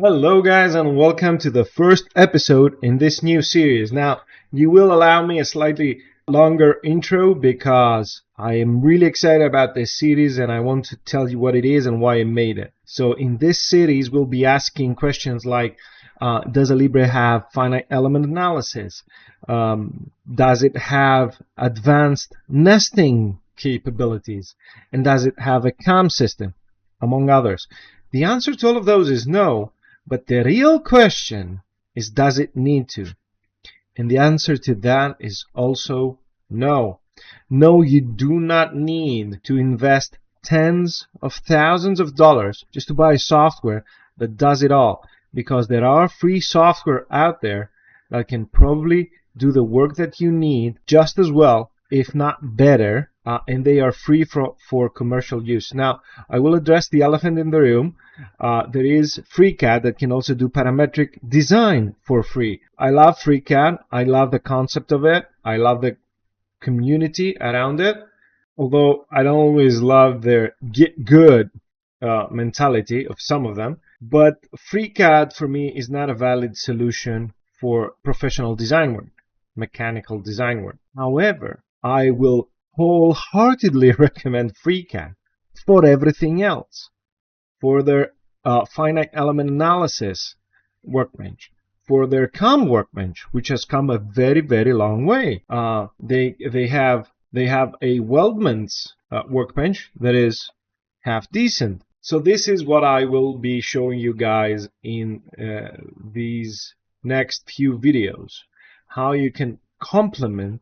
Hello guys, and welcome to the first episode in this new series. Now, you will allow me a slightly longer intro because I am really excited about this series and I want to tell you what it is and why I made it. So in this series, we'll be asking questions like, does Alibre have finite element analysis? Does it have advanced nesting capabilities? And does it have a CAM system, among others? The answer to all of those is no. But the real question is, does it need to? And the answer to that is also no. No, you do not need to invest tens of thousands of dollars just to buy software that does it all, because there are free software out there that can probably do the work that you need just as well, if not better, and they are free for commercial use. Now, I will address the elephant in the room. There is FreeCAD that can also do parametric design for free. I love FreeCAD. I love the concept of it. I love the community around it, although I don't always love their get good mentality of some of them. But FreeCAD for me is not a valid solution for professional design work, mechanical design work. However, I will wholeheartedly recommend FreeCAD for everything else, for their finite element analysis workbench, for their CAM workbench, which has come a very, very long way. They have a Weldman's workbench that is half decent. So this is what I will be showing you guys in these next few videos, how you can complement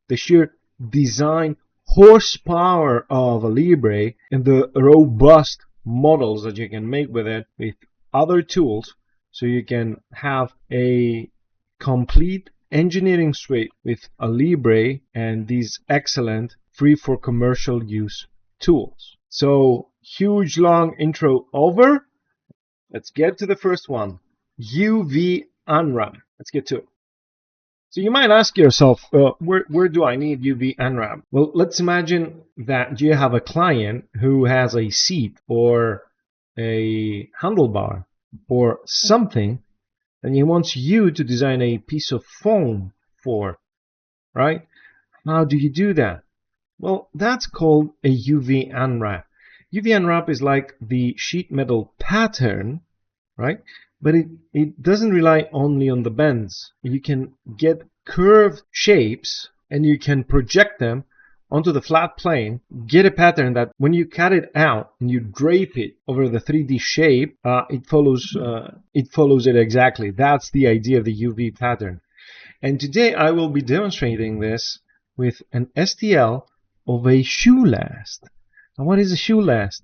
the sheer design horsepower of Alibre and the robust models that you can make with it with other tools, so you can have a complete engineering suite with Alibre and these excellent free for commercial use tools. So huge long intro over. Let's get to the first one. UV Unwrap. Let's get to it. So you might ask yourself, where do I need UV Unwrap? Well, let's imagine that you have a client who has a seat or a handlebar or something and he wants you to design a piece of foam for, right? How do you do that? Well, that's called a UV Unwrap. UV Unwrap is like the sheet metal pattern, right? But it doesn't rely only on the bends. You can get curved shapes and you can project them onto the flat plane, get a pattern that when you cut it out and you drape it over the 3D shape, it follows it exactly. That's the idea of the UV pattern. And today I will be demonstrating this with an STL of a shoe last. Now, what is a shoe last?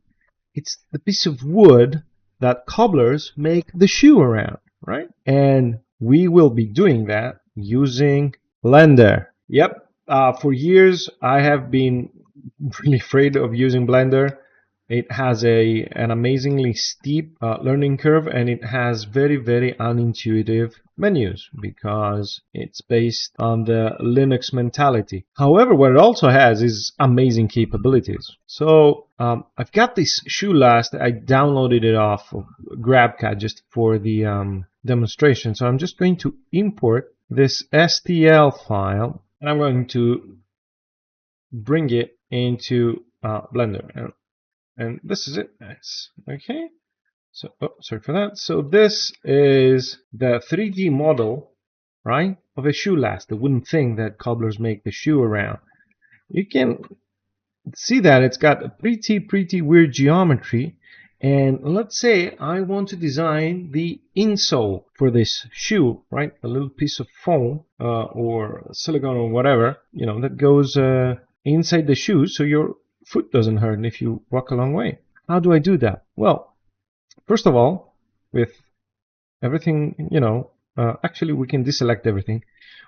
It's the piece of wood that cobblers make the shoe around, right? And we will be doing that using Blender. Yep, for years I have been really afraid of using Blender. It has an amazingly steep learning curve, and it has very, very unintuitive menus because it's based on the Linux mentality. However, what it also has is amazing capabilities. So I've got this shoe last. I downloaded it off of GrabCAD just for the demonstration. So I'm just going to import this STL file and I'm going to bring it into Blender. And this is it. Nice. Okay. So, sorry for that. So this is the 3D model, right, of a shoe last, the wooden thing that cobblers make the shoe around. You can see that it's got a pretty weird geometry. And let's say I want to design the insole for this shoe, right? A little piece of foam or silicone or whatever, you know, that goes inside the shoe so your foot doesn't hurt if you walk a long way. How do I do that? Well, first of all, with everything, you know, actually we can deselect everything.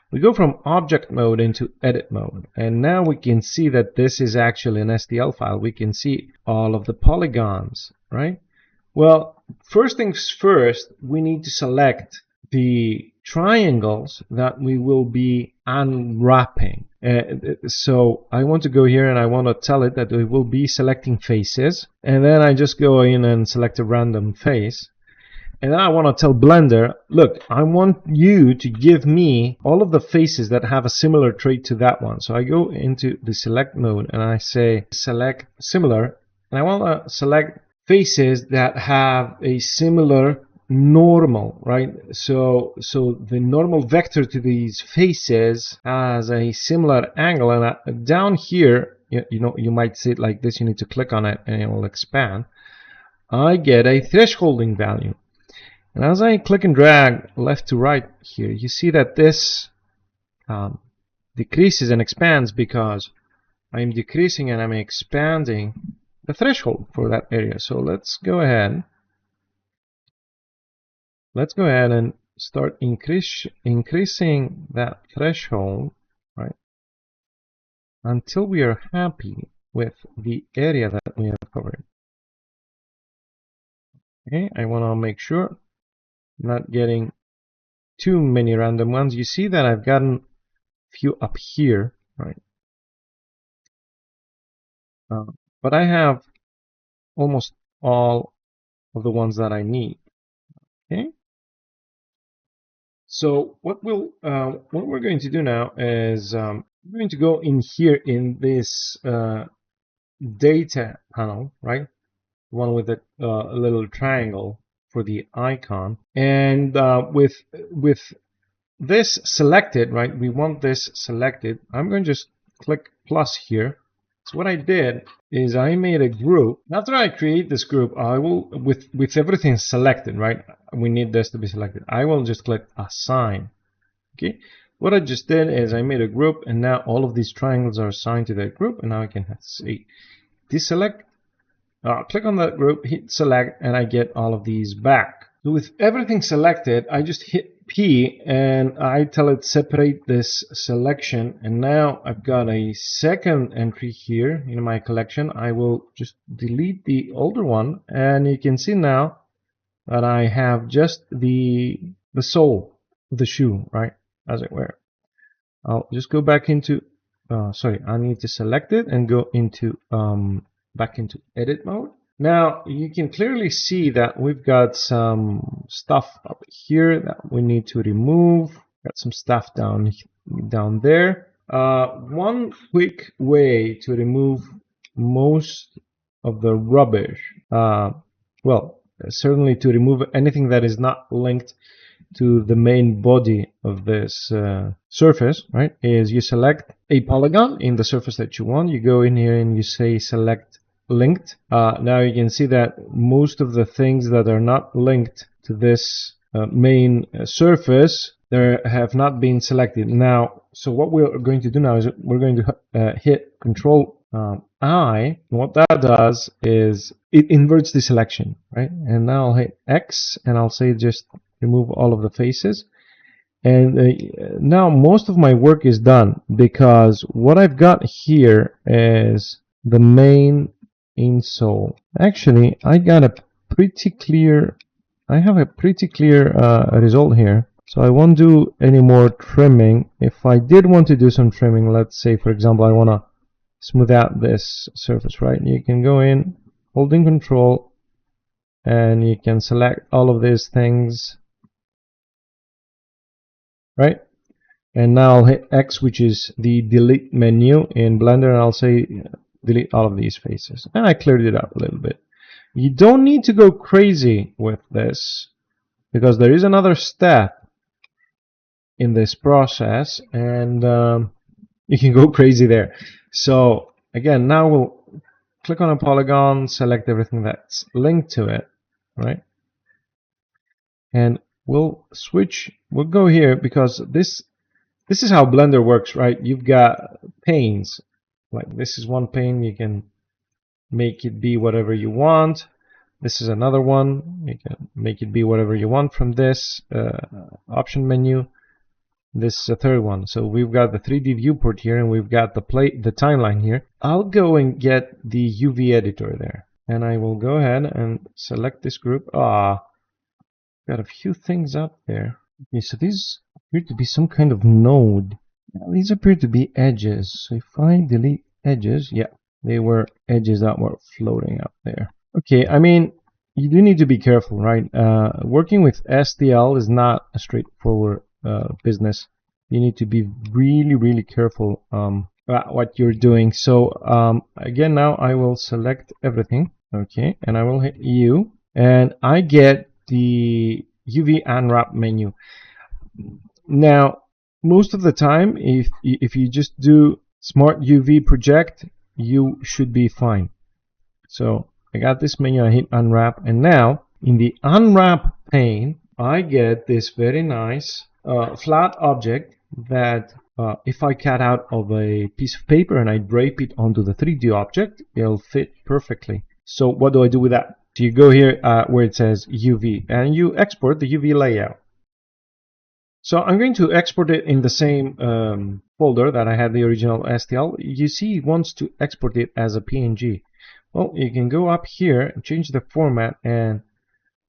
We go from object mode into edit mode, and now we can see that this is actually an STL file. We can see all of the polygons, right? Well, first things first, we need to select the triangles that we will be unwrapping. So I want to go here and I want to tell it that we will be selecting faces, and then I just go in and select a random face. And then I want to tell Blender, look, I want you to give me all of the faces that have a similar trait to that one. So I go into the select mode and I say select similar, and I want to select faces that have a similar normal, right? So the normal vector to these faces has a similar angle, and down here, you know, you might see it like this. You need to click on it and it will expand. I get a thresholding value. And as I click and drag left to right here, you see that this decreases and expands because I'm decreasing and I'm expanding the threshold for that area. So let's go ahead and start increasing that threshold, right, until we are happy with the area that we have covered. Okay, I want to make sure I'm not getting too many random ones. You see that I've gotten a few up here, right? But I have almost all of the ones that I need. Okay. So what we're going to do now is we're going to go in here in this data panel, right? One with a little triangle for the icon, and with this selected, right? We want this selected. I'm going to just click plus here. So what I did is I made a group. After I create this group, I will, with everything selected, right? We need this to be selected. I will just click assign. Okay. What I just did is I made a group, and now all of these triangles are assigned to that group, and now I can say deselect. Click on that group, hit select, and I get all of these back. So with everything selected, I just hit P and I tell it separate this selection, and now I've got a second entry here in my collection. I will just delete the older one, and you can see now that I have just the sole of the shoe, right, as it were. I'll just go back into sorry, I need to select it and go into back into edit mode. Now you can clearly see that we've got some stuff up here that we need to remove. Got some stuff down there. One quick way to remove most of the rubbish, well, certainly to remove anything that is not linked to the main body of this surface, right, is you select a polygon in the surface that you want. You go in here and you say select linked. Now you can see that most of the things that are not linked to this main surface there have not been selected. Now, so what we're going to do now is we're going to hit Control I. What that does is it inverts the selection, right? And now I'll hit X and I'll say just remove all of the faces. And now most of my work is done, because what I've got here is the main insole. Actually, I got a pretty clear, I have a pretty clear result here. So I won't do any more trimming. If I did want to do some trimming, let's say for example I want to smooth out this surface, right? You can go in, holding Control, and you can select all of these things, right? And now I'll hit X, which is the delete menu in Blender, and I'll say delete all of these faces. And I cleared it up a little bit. You don't need to go crazy with this, because there is another step in this process, and you can go crazy there. So again, now we'll click on a polygon, select everything that's linked to it, right? And we'll switch, we'll go here, because this is how Blender works, right? You've got panes. Like this is one pane, you can make it be whatever you want. This is another one, you can make it be whatever you want from this option menu. This is a third one. So we've got the 3D viewport here, and we've got the timeline here. I'll go and get the UV editor there, and I will go ahead and select this group. Got a few things up there. Okay, so these appear to be some kind of node. Now, these appear to be edges. So if I delete edges, yeah, they were edges that were floating up there. Okay, I mean, you do need to be careful, right? Working with STL is not a straightforward business. You need to be really, really careful about what you're doing. So again, now I will select everything, okay, and I will hit U, and I get the UV Unwrap menu. Now, most of the time, if you just do Smart UV Project, you should be fine. So I got this menu, I hit Unwrap, and now in the Unwrap pane, I get this very nice flat object that if I cut out of a piece of paper and I drape it onto the 3D object, it'll fit perfectly. So what do I do with that? So you go here where it says UV, and you export the UV layout. So I'm going to export it in the same folder that I had the original STL. You see it wants to export it as a PNG. Well, you can go up here and change the format, and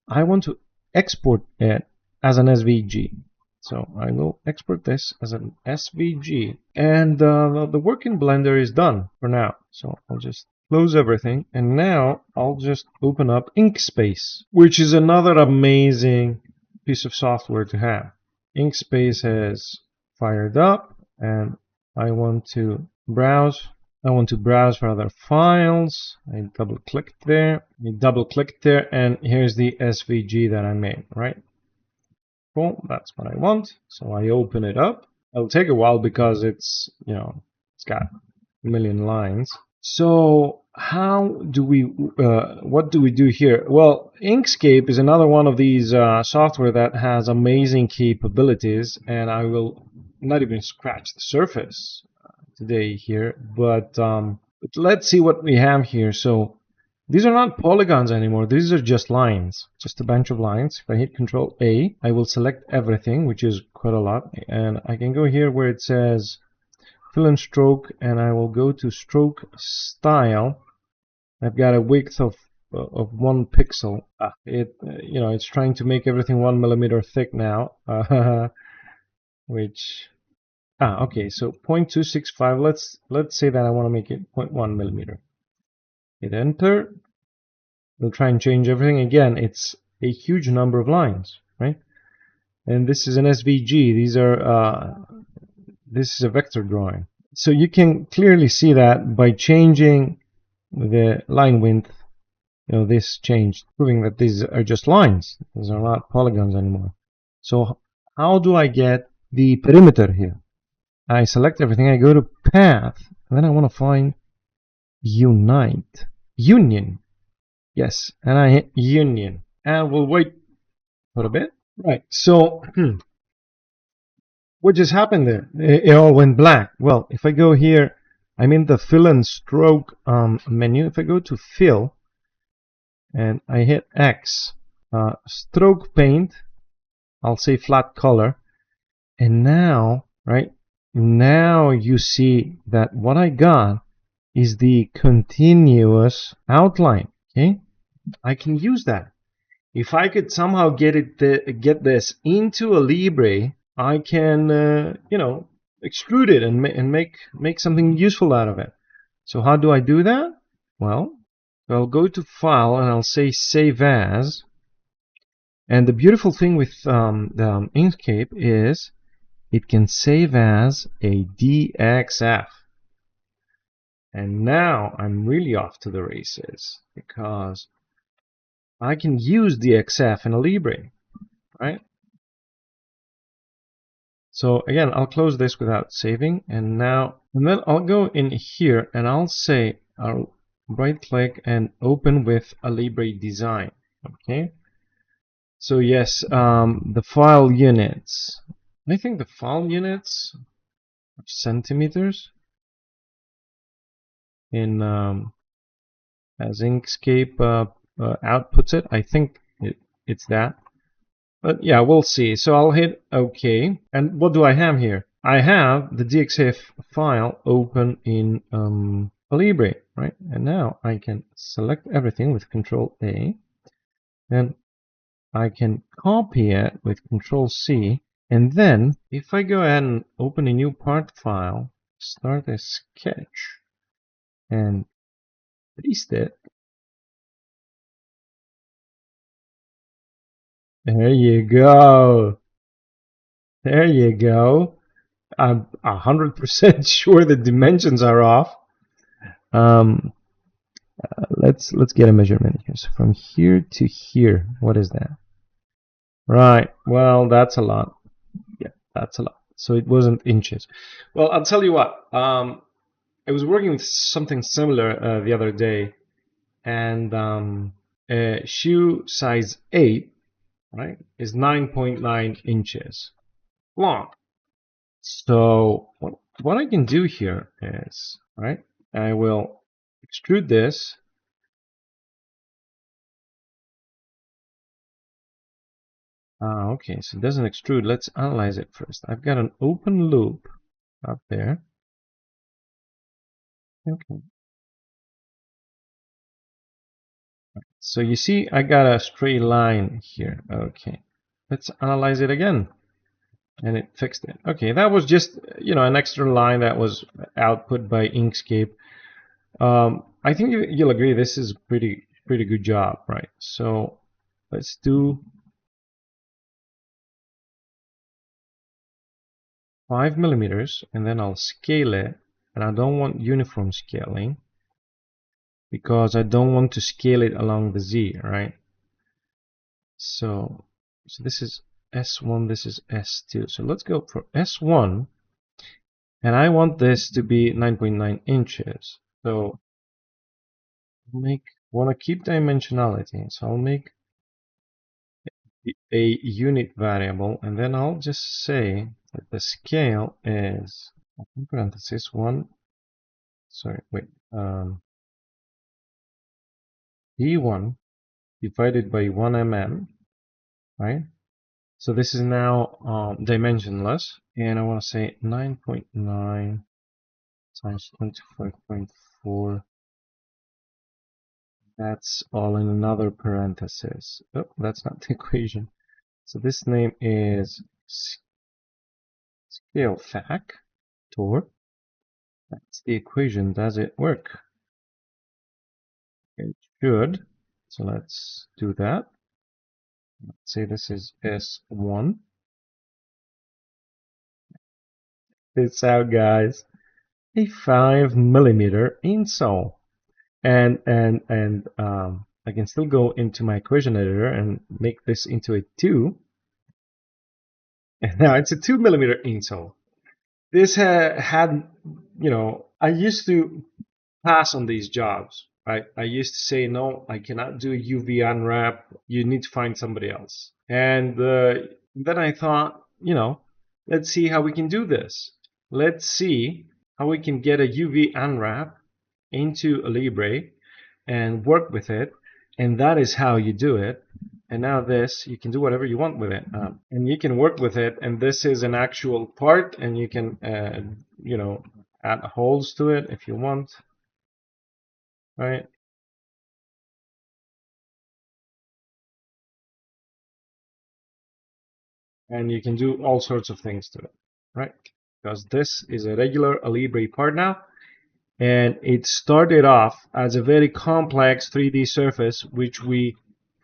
I want to export it as an SVG. So I will export this as an SVG, and the work in Blender is done for now. So I'll just close everything, and now I'll just open up Inkscape, which is another amazing piece of software to have. Inkscape has fired up, and I want to browse for other files. I double click there, and here's the SVG that I made, right? Cool, that's what I want. So I open it up. It'll take a while because it's, it's got a million lines. So how do we, what do we do here? Well, Inkscape is another one of these software that has amazing capabilities, and I will not even scratch the surface today here, but let's see what we have here. So these are not polygons anymore. These are just lines, just a bunch of lines. If I hit Control A, I will select everything, which is quite a lot, and I can go here where it says fill and stroke, and I will go to stroke style. I've got a width of 1 pixel. It's trying to make everything 1 millimeter thick now, which okay, so 0.265. Let's say that I want to make it 0.1 millimeter. Hit enter. We'll try and change everything. Again, it's a huge number of lines, right? And this is an SVG. This is a vector drawing. So you can clearly see that by changing the line width, this changed, proving that these are just lines. These are not polygons anymore. So how do I get the perimeter here? I select everything, I go to path, and then I want to find union. Yes, and I hit union, and we'll wait for a bit. Right, so what just happened there? It all went black. Well, if I go here, I'm in the fill and stroke menu. If I go to fill and I hit X, stroke paint, I'll say flat color, and now, right, now you see that what I got is the continuous outline. Okay, I can use that. If I could somehow get this into Alibre, I can extrude it and make something useful out of it. So how do I do that? Well, I'll go to File and I'll say Save As. And the beautiful thing with the Inkscape is it can save as a DXF. And now I'm really off to the races because I can use DXF in Alibre, right? So again, I'll close this without saving, and then I'll go in here and I'll right click and open with Alibre Design. Okay. So yes, the file units. I think the file units are centimeters in as Inkscape outputs it. I think it's that. But yeah, we'll see. So I'll hit OK. And what do I have here? I have the DXF file open in Alibre, right? And now I can select everything with Control A. And I can copy it with Control C. And then if I go ahead and open a new part file, start a sketch, and paste it, There you go. There you go. I'm 100% sure the dimensions are off. Um, let's get a measurement here. So from here to here, what is that? Right. Well, that's a lot. Yeah, that's a lot. So it wasn't inches. Well, I'll tell you what. I was working with something similar the other day, and shoe size 8, right, is 9.9 inches long. So what I can do here is, right, I will extrude this. Okay, so it doesn't extrude. Let's analyze it first. I've got an open loop up there. Okay. So you see, I got a straight line here. Okay. Let's analyze it again. And it fixed it. Okay, that was just, an extra line that was output by Inkscape. I think you'll agree this is pretty good job, right? So let's do 5 millimeters, and then I'll scale it. And I don't want uniform scaling because I don't want to scale it along the Z, right? So this is S1, this is S2. So let's go for S1, and I want this to be 9.9 inches. So want to keep dimensionality, so I'll make a unit variable, and then I'll just say that the scale is, in parentheses, D1 divided by 1 mm, right? So this is now dimensionless, and I want to say 9.9 times 25.4. That's all in another parenthesis. Oh, that's not the equation. So this name is scale factor. That's the equation. Does it work? It should. So let's do that. Let's say this is S1. It's out, guys. A 5 millimeter insole. And I can still go into my equation editor and make this into a 2. And now it's a 2 millimeter insole. This had, I used to pass on these jobs, right? I used to say, no, I cannot do UV unwrap. You need to find somebody else. And then I thought, let's see how we can do this. Let's see how we can get a UV unwrap into Alibre and work with it. And that is how you do it. And now this, you can do whatever you want with it. And you can work with it. And this is an actual part, and you can, add holes to it if you want. Right? And you can do all sorts of things to it, right? Because this is a regular Alibre part now, and it started off as a very complex 3D surface which we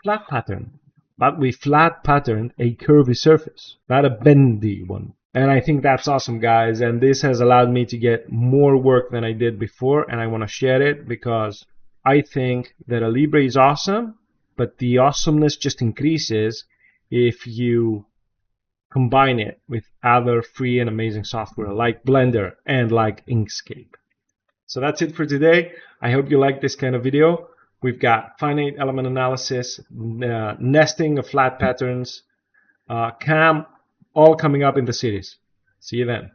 flat patterned, but we flat patterned a curvy surface, not a bendy one. And I think that's awesome, guys, and this has allowed me to get more work than I did before, and I want to share it because I think that Alibre is awesome, but the awesomeness just increases if you combine it with other free and amazing software like Blender and like Inkscape. So that's it for today. I hope you like this kind of video. We've got finite element analysis, nesting of flat patterns, CAM, all coming up in the series. See you then.